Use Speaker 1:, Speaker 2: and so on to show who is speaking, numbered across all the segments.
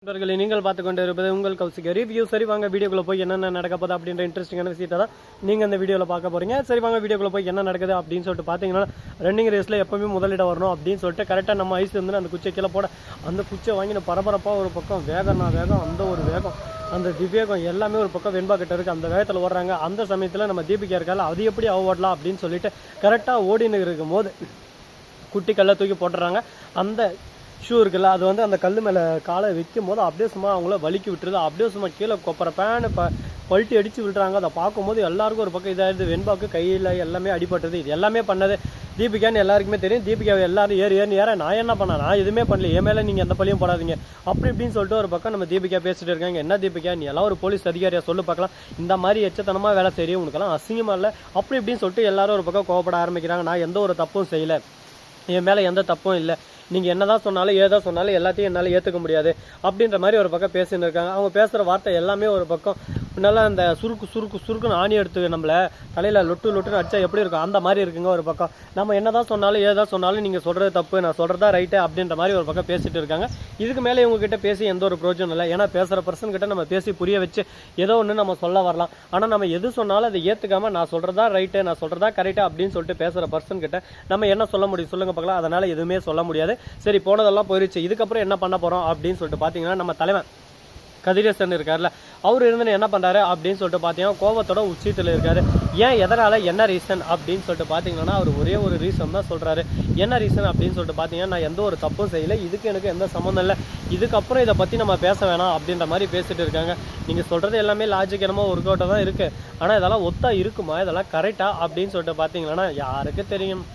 Speaker 1: நண்பர்களே, நீங்கள் பார்த்து கொண்டு இருப்பது உங்கள் கௌசிக் ரிவ்யூ. சரி வாங்க வீடியோக்குள்ள போய் என்னென்ன நடக்க போகுது அப்படின்ற இன்ட்ரெஸ்டிங்கான விஷயத்தை தான் நீங்கள் இந்த வீடியோவில் பார்க்க போறீங்க. சரி வாங்க வீடியோக்குள்ள போய் என்ன நடக்குது அப்படின்னு சொல்லிட்டு பார்த்தீங்கன்னா, ரன்னிங் ரேஸில் எப்பவுமே முதலிடம் வரணும் அப்படின்னு சொல்லிட்டு கரெக்டாக நம்ம ஐஸ் வந்து அந்த குச்சை கீழே போட அந்த குச்சை வாங்கின பரபரப்பாக ஒரு பக்கம் வேகம் அந்த ஒரு வேகம் அந்த திவ்யகம் எல்லாமே ஒரு பக்கம் வெண்பா கிட்ட இருக்குது. அந்த வேகத்தில் ஓடுறாங்க. அந்த சமயத்தில் நம்ம தீபிகா இருக்கால அது எப்படி ஓடலாம் அப்படின்னு சொல்லிட்டு கரெக்டாக ஓடின்னு இருக்கும் போது குட்டி கல்லை தூக்கி போட்டுறாங்க. அந்த ஷூ இருக்குல்ல, அது வந்து அந்த கல் மேலே காலை வைக்கும் போது அப்படியே சும்மா அவங்கள வலிக்கி விட்டுருது. அப்படியே சும்மா கீழே கொப்பரை பேனு பல்ட்டி அடித்து விட்டுறாங்க. அதை பார்க்கும்போது எல்லாருக்கும் ஒரு பக்கம் இதாகிடுது. வெண்பாக்கு கையில் எல்லாமே அடிபட்டுது. இது எல்லாமே பண்ணது தீபிகான்னு எல்லாருக்குமே தெரியும். தீபிகாவை எல்லாரும் ஏற நான் என்ன பண்ணேன், நான் எதுவுமே பண்ணல, என் மேலே நீங்கள் எந்த பழியும் போடாதீங்க அப்படி இப்படின்னு சொல்லிட்டு ஒரு பக்கம் நம்ம தீபிகா பேசிட்டு இருக்காங்க. என்ன தீபிகா, நீ எல்லாம் ஒரு போலீஸ் அதிகாரியா சொல்லு பார்க்கலாம், இந்த மாதிரி எச்சத்தனமாக வேலை செய்யும், உனக்கெல்லாம் அசிங்கமா இல்லை அப்படி இப்படின்னு சொல்லிட்டு எல்லாரும் ஒரு பக்கம் கோவப்பட ஆரம்பிக்கிறாங்க. நான் எந்த ஒரு தப்பும் செய்யலை, என் மேலே எந்த தப்பும் இல்லை, நீங்கள் என்னதான் சொன்னாலும் ஏதோ சொன்னாலும் எல்லாத்தையும் என்னால் ஏற்றுக்க முடியாது அப்படின்ற மாதிரி ஒரு பக்கம் பேசின்னு இருக்காங்க. அவங்க பேசுகிற வார்த்தை எல்லாமே ஒரு பக்கம் முன்னால அந்த சுருக்குன்னு ஆணி எடுத்து நம்மள தலையில் லொட்டுன்னு அடிச்சா எப்படி இருக்கும் அந்த மாதிரி இருக்குங்க. ஒரு பக்கம் நம்ம என்னதான் சொன்னாலும் ஏதோ சொன்னாலும் நீங்கள் சொல்கிறது தப்பு, நான் சொல்கிறதா ரைட்டு அப்படின்ற மாதிரி ஒரு பக்கம் பேசிட்டு இருக்காங்க. இதுக்கு மேலே இவங்ககிட்ட பேசி எந்த ஒரு பிரோஜனம் இல்லை. ஏன்னா பேசுகிற பர்சன் கிட்ட நம்ம பேசி புரிய வச்சு ஏதோ ஒன்று நம்ம சொல்ல வரலாம். ஆனால் நம்ம எது சொன்னாலும் அதை ஏற்றுக்காமல் நான் சொல்கிறதா ரைட்டு, நான் சொல்கிறதா கரெக்டாக அப்படின்னு சொல்லிட்டு பேசுகிற பர்சன் கிட்ட நம்ம என்ன சொல்ல முடியும் சொல்லுங்க பார்க்கலாம். அதனால் எதுவுமே சொல்ல முடியாது. சரி, போனதெல்லாம் போயிடுச்சு, இதுக்கப்புறம் என்ன பண்ண போகிறோம் அப்படின்னு சொல்லிட்டு பார்த்தீங்கன்னா, நம்ம தலைவன் கதிரேசன் இருக்கார்ல, அவர் இருந்து என்ன பண்ணுறாரு அப்படின்னு சொல்லிட்டு பார்த்தீங்கன்னா கோபத்தோட உச்சத்தில் இருக்காரு. ஏன், எதனால், என்ன ரீசன் அப்படின்னு சொல்லிட்டு பார்த்தீங்கன்னா அவர் ஒரே ஒரு ரீசன் தான் சொல்கிறாரு. என்ன ரீசன் அப்படின்னு சொல்லிட்டு பார்த்தீங்கன்னா, நான் எந்த ஒரு தப்பும் செய்யலை, இதுக்கு எனக்கு எந்த சம்மந்தம் இல்லை, இதுக்கப்புறம் இதை பற்றி நம்ம பேச வேணாம் அப்படின்ற மாதிரி பேசிட்டு இருக்காங்க. நீங்கள் சொல்கிறது எல்லாமே லாஜிக் என்னமோ ஒர்க் அவுட்டாக தான் இருக்குது, ஆனால் இதெல்லாம் ஒத்தா இருக்குமா, இதெல்லாம் கரெக்டாக அப்படின்னு சொல்லிட்டு பார்த்தீங்கன்னா யாருக்கு தெரியும்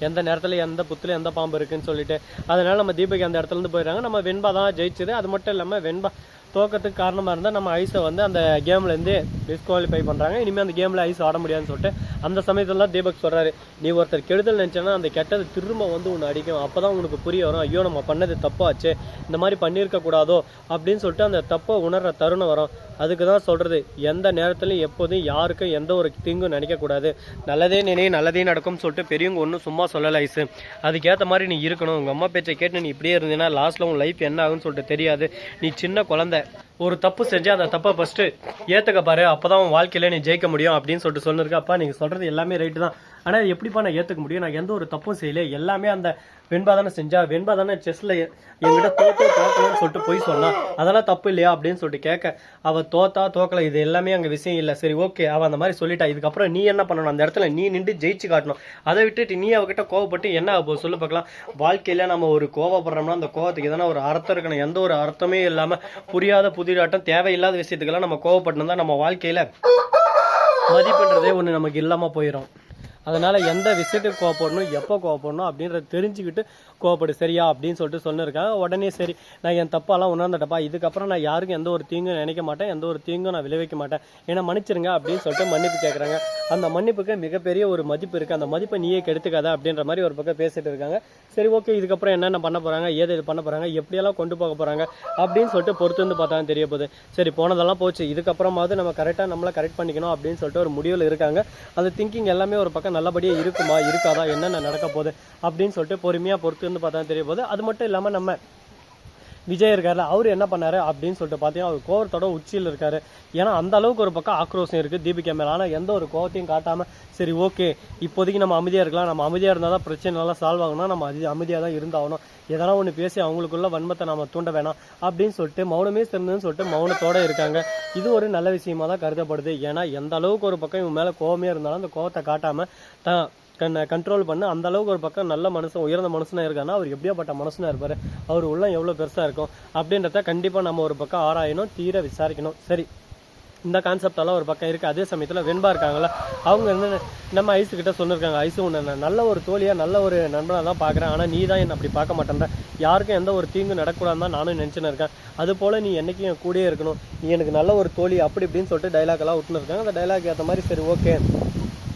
Speaker 1: எந்த நேரத்தில் எந்த புத்தில் எந்த பாம்பு இருக்குன்னு சொல்லிட்டு. அதனால நம்ம தீபிகா அந்த இடத்துலேருந்து போயிடுறாங்க. நம்ம வெண்பா தான் ஜெயிச்சது. அது மட்டும் இல்லாமல் வெண்பா தோக்கத்துக்கு காரணமாக இருந்தால் நம்ம ஐஸை வந்து அந்த கேம்லேருந்து டிஸ்குவாலிஃபை பண்ணுறாங்க. இனிமேல் அந்த கேமில் ஐஸ் ஆட முடியாதுன்னு சொல்லிட்டு அந்த சமயத்தில் தான் தீபக் சொல்கிறாரு, நீ ஒருத்தர் கெடுதல் நினச்சேன்னா அந்த கெட்டது திரும்ப வந்து உன்னை அடிக்கும், அப்போ தான் உனக்கு புரிய வரும், ஐயோ நம்ம பண்ணது தப்பாச்சு, இந்த மாதிரி பண்ணியிருக்கக்கூடாதோ அப்படின்னு சொல்லிட்டு அந்த தப்பை உணர்கிற தருணம் வரும். அதுக்கு தான் சொல்கிறது, எந்த நேரத்துலையும் எப்போதும் யாருக்கும் எந்த ஒரு தீங்கும் நினைக்கக்கூடாது, நல்லதே நினைவு நல்லதே நடக்கும்னு சொல்லிட்டு பெரியவங்க ஒன்றும் சும்மா சொல்லலை ஐஸு, அதுக்கேற்ற மாதிரி நீ இருக்கணும். உங்கள் அம்மா பேச்சை கேட்டு நீ இப்படியே இருந்தீங்கன்னா லாஸ்ட்டில் உன் லைஃப் என்ன ஆகுன்னு சொல்லிட்டு தெரியாது. நீ சின்ன குழந்தை, ஒரு தப்பு செஞ்சு அந்த தப்பை ஃபஸ்ட்டு ஏற்றுக்க பாரு, அப்போ தான் உன் வாழ்க்கையில் நீ ஜெயிக்க முடியும் அப்படின்னு சொல்லிட்டு சொல்லியிருக்க. அப்பா நீங்கள் சொல்கிறது எல்லாமே ரைட்டு தான், ஆனால் எப்படிப்பா நான் ஏற்றுக்க முடியும், நான் எந்த ஒரு தப்பும் செய்யலை, எல்லாமே அந்த வெண்பா தானே செஞ்சா, வெண்பா தானே செஸ்ஸில் என்கிட்ட தோக்கணும்னு சொல்லிட்டு போய் சொன்னான், அதெல்லாம் தப்பு இல்லையா அப்படின்னு சொல்லிட்டு கேட்க, அவள் தோக்கலை, இது எல்லாமே அங்கே விஷயம் இல்லை, சரி ஓகே அவள் அந்த மாதிரி சொல்லிட்டா, இதுக்கப்புறம் நீ என்ன பண்ணணும், அந்த இடத்துல நீ நின்று ஜெயிச்சு காட்டணும், அதை விட்டுட்டு நீ அவகிட்ட கோவப்பட்டு என்ன ஆகும் சொல்லு பார்க்கலாம். வாழ்க்கையில் நம்ம ஒரு கோவப்படுறோம்னா அந்த கோவத்துக்கு எதனா ஒரு அர்த்தம் இருக்கணும். எந்த ஒரு அர்த்தமே இல்லாமல் புரியாத புதிராட்டம் தேவையில்லாத விஷயத்துக்கெல்லாம் நம்ம கோவப்பட்டோம் தான் நம்ம வாழ்க்கையில் மதிப்புன்றதே ஒன்று நமக்கு இல்லாமல் போயிடும். அதனால் எந்த விஷயத்துக்கு கோவப்படணும், எப்போ கோவப்படணும் அப்படின்றத தெரிஞ்சுக்கிட்டு கோவப்படு சரியா அப்படின்னு சொல்லிட்டு சொல்லியிருக்காங்க. உடனே சரி, நான் என் தப்பாலாம் உணர்ந்துட்டப்பா, இதுக்கப்புறம் நான் யாருக்கும் எந்த ஒரு தீங்கும் நினைக்க மாட்டேன், எந்த ஒரு தீங்கும் நான் விளைவிக்க மாட்டேன், ஏன்னா மன்னிச்சிருங்க அப்படின்னு சொல்லிட்டு மன்னிப்பு கேட்குறாங்க. அந்த மன்னிப்புக்கு மிகப்பெரிய ஒரு மதிப்பு இருக்குது, அந்த மதிப்பை நீயே கெடுத்துக்காத அப்படின்ற மாதிரி ஒரு பக்கம் பேசிட்டு இருக்காங்க. சரி ஓகே, இதுக்கப்புறம் என்னென்ன பண்ண போகிறாங்க, ஏது இது பண்ண போகிறாங்க, எப்படியெல்லாம் கொண்டு போக போகிறாங்க அப்படின்னு சொல்லிட்டு பொறுத்து வந்து பார்த்தா தெரிய போகுது. சரி போனதெல்லாம் போச்சு, இதுக்கப்புறமாவது நம்ம கரெக்டாக நம்மளை கரெக்ட் பண்ணிக்கணும் அப்படின்னு சொல்லிட்டு ஒரு முடிவில் இருக்காங்க. அந்த திங்கிங் எல்லாமே ஒரு பக்கம் நல்லபடியாக இருக்குமா இருக்காதா என்னென்ன நடக்க போகுது அப்படின்னு சொல்லிட்டு பொறுமையாக பொறுத்து வந்து பார்த்தா தெரிய போகுது. அது மட்டும் இல்லாமல் நம்ம விஜய் இருக்காரு, அவர் என்ன பண்ணாரு அப்படின்னு சொல்லிட்டு பார்த்தீங்கன்னா அவர் கோவத்தோட உச்சியில் இருக்காரு. ஏன்னா அந்த அளவுக்கு ஒரு பக்கம் ஆக்ரோஷம் இருக்குது தீபிகா மேலே. ஆனால் எந்த ஒரு கோவத்தையும் காட்டாமல் சரி ஓகே இப்போதைக்கு நம்ம அமைதியாக இருக்கலாம், நம்ம அமைதியாக இருந்தால் தான் பிரச்சனைலாம் சால்வ் ஆகணும், நம்ம அமைதியாக தான் இருந்தாகணும், எதனா ஒன்று பேசி அவங்களுக்குள்ள வன்மத்தை நம்ம தூண்ட வேணாம் அப்படின்னு சொல்லிட்டு மௌனமே சிறந்ததுன்னு சொல்லிட்டு மௌனத்தோடு இருக்காங்க. இது ஒரு நல்ல விஷயமா தான் கருதப்படுது. ஏன்னா எந்த அளவுக்கு ஒரு பக்கம் இவங்க மேலே கோவமே இருந்தாலும் அந்த கோவத்தை காட்டாமல் தான் கண்ட்ரோல் பண்ண அந்த அளவுக்கு ஒரு பக்கம் நல்ல மனுஷன் உயர்ந்த மனுஷனாக இருக்கான்னா அவர் எப்படியாப்பட்ட மனுஷனாக இருப்பார், அவர் உள்ள எவ்வளோ பெருசாக இருக்கும் அப்படின்றத கண்டிப்பாக நம்ம ஒரு பக்கம் ஆராயணும், தீர விசாரிக்கணும். சரி, இந்த கான்செப்டெல்லாம் ஒரு பக்கம் இருக்குது. அதே சமயத்தில் வெண்பா இருக்காங்களா, அவங்க வந்து நம்ம ஐஸுக்கிட்ட சொல்லியிருக்காங்க, ஐஸு உன்னை நல்ல ஒரு தோழியாக நல்ல ஒரு நண்பனாக தான் பார்க்குறேன், ஆனால் நீ தான் என்னை அப்படி பார்க்க மாட்டேன்ற, யாருக்கும் எந்த ஒரு தீங்கு நடக்கூடாதுன்னு தான் நானும் நினச்சின்னு இருக்கேன், அதுபோல் நீ என்றைக்கும் என் கூடயே இருக்கணும், நீ எனக்கு நல்ல ஒரு தோழி அப்படி இப்படின்னு சொல்லிட்டு டைலாக்லாம் விட்டுன்னு இருக்காங்க. அந்த டைலாக் ஏற்ற மாதிரி சரி ஓகே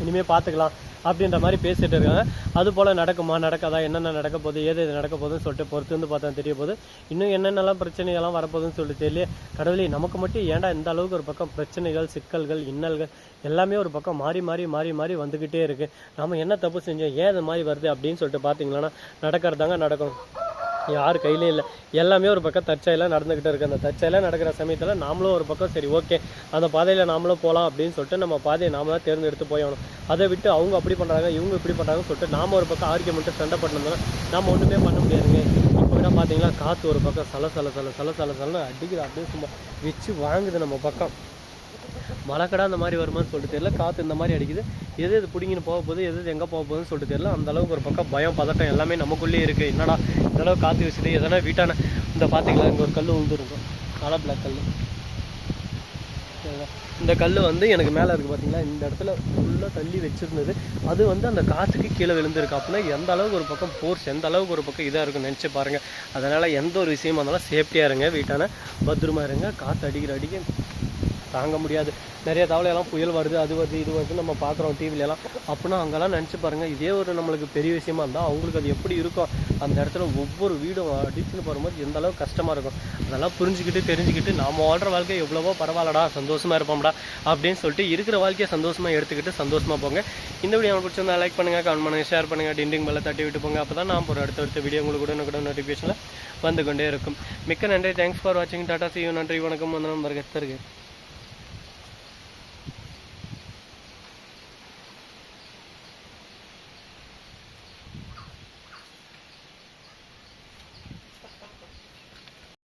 Speaker 1: இனிமேல் பார்த்துக்கலாம் அப்படின்ற மாதிரி பேசிட்டு இருக்காங்க. அது போல் நடக்குமா நடக்காதா, என்னென்ன நடக்க போகுது, ஏது நடக்க போகுதுன்னு சொல்லிட்டு பொறுத்து வந்து பார்த்தா தெரிய போகுது. இன்னும் என்னென்னலாம் பிரச்சனைகள்லாம் வரப்போகுதுன்னு சொல்லிட்டு தெரியல. கடவுளே நமக்கு மட்டும் ஏன்டா இந்த அளவுக்கு ஒரு பக்கம் பிரச்சனைகள் சிக்கல்கள் இன்னல்கள் எல்லாமே ஒரு பக்கம் மாறி மாறி மாறி மாறி வந்துக்கிட்டே இருக்குது. நம்ம என்ன தப்பு செஞ்சோம், ஏன் இது மாதிரி வருது அப்படின்னு சொல்லிட்டு பார்த்தீங்கன்னா நடக்கிறதாங்க நடக்கும். யார் கையிலே இல்லை. எல்லாமே ஒரு பக்கம் தற்செயலாக நடந்துக்கிட்டு இருக்குது. அந்த தற்செயலாக நடக்கிற சமயத்தில் நாமளும் ஒரு பக்கம் சரி ஓகே அந்த பாதையில் நாமளும் போகலாம் அப்படின்னு சொல்லிட்டு நம்ம பாதையை நாம தான் தேர்ந்தெடுத்து போயணும். அதை விட்டு அவங்க அப்படி பண்ணுறாங்க இவங்க இப்படி பண்ணுறாங்கன்னு சொல்லிட்டு நாம் ஒரு பக்கம் ஆர்கியூமெண்ட்டு சண்டை பண்ணோம்னா நம்ம ஒன்றுமே பண்ண முடியாதுங்க. இப்போ விட பார்த்தீங்கன்னா காற்று ஒரு பக்கம் சலன்னு அடிக்குது, அப்படியே சும்மா வச்சு வாங்குது நம்ம பக்கம். மழைக்கடா அந்த மாதிரி வருமானு சொல்லிட்டு தெரியல, காற்று இந்த மாதிரி அடிக்குது. எது எது பிடிங்கின்னு போக போகுது, எது எங்கே போக போகுதுன்னு சொல்லிட்டு தெரியல. அந்தளவுக்கு ஒரு பக்கம் பயம் பதட்டம் எல்லாமே நமக்குள்ளேயே இருக்குது. என்னடா இந்தளவு காற்று வீசுது, எதனா வீட்டான இந்த பார்த்தீங்களா இங்கே ஒரு கல் விழுந்துருக்கும், காலா பிளாக் கல். இந்த கல் வந்து எனக்கு மேலே இருக்குது பார்த்தீங்களா, இந்த இடத்துல ஃபுல்லாக தள்ளி வச்சுருந்தது. அது வந்து அந்த காற்றுக்கு கீழே விழுந்திருக்கு. அப்படின்னா எந்த அளவுக்கு ஒரு பக்கம் ஃபோர்ஸ், எந்த அளவுக்கு ஒரு பக்கம் இதாக இருக்கும் நினச்சி பாருங்கள். அதனால் எந்த ஒரு விஷயமா இருந்தாலும் சேஃப்டியாக இருங்க, வீட்டான பத்திரமா இருங்க. காற்று அடிக்க தாங்க முடியாது. நிறைய தவளையெல்லாம் புயல் வருது, அது வருது இது வருது நம்ம பார்க்குறோம் டிவிலெலாம். அப்படின்னா அங்கெல்லாம் நினச்சி பாருங்கள், இதே ஒரு நம்மளுக்கு பெரிய விஷயமா இருந்தால் அவங்களுக்கு அது எப்படி இருக்கும். அந்த இடத்துல ஒவ்வொரு வீடும் அடிச்சுன்னு போகும்போது எந்த அளவுக்கு கஷ்டமாக இருக்கும். அதெல்லாம் புரிஞ்சுக்கிட்டு தெரிஞ்சுக்கிட்டு நாம் வாழ்கிற வாழ்க்கை எவ்வளவோ பரவாயில்லடா, சந்தோஷமாக இருப்போம்டா அப்படின்னு சொல்லிட்டு இருக்கிற வாழ்க்கையை சந்தோஷமாக எடுத்துக்கிட்டு சந்தோஷமாக போங்க. இந்த வீடியோ உங்களுக்கு பிடிச்சிருந்தா லைக் பண்ணுங்கள், கமெண்ட் பண்ணுங்கள், ஷேர் பண்ணுங்கள், டிண்டிங் மேலே தட்டி விட்டு போங்க. அப்போ தான் நான் ஒரு அடுத்த வீடியோ உங்களுக்கு கூட நோட்டிஃபிகேஷனில் வந்து கொண்டே இருக்கும். மிக்க நன்றி. தேங்க்ஸ் ஃபார் வாட்சிங். Tata, see you. நன்றி, வணக்கம், வந்தனம், வருக தருக.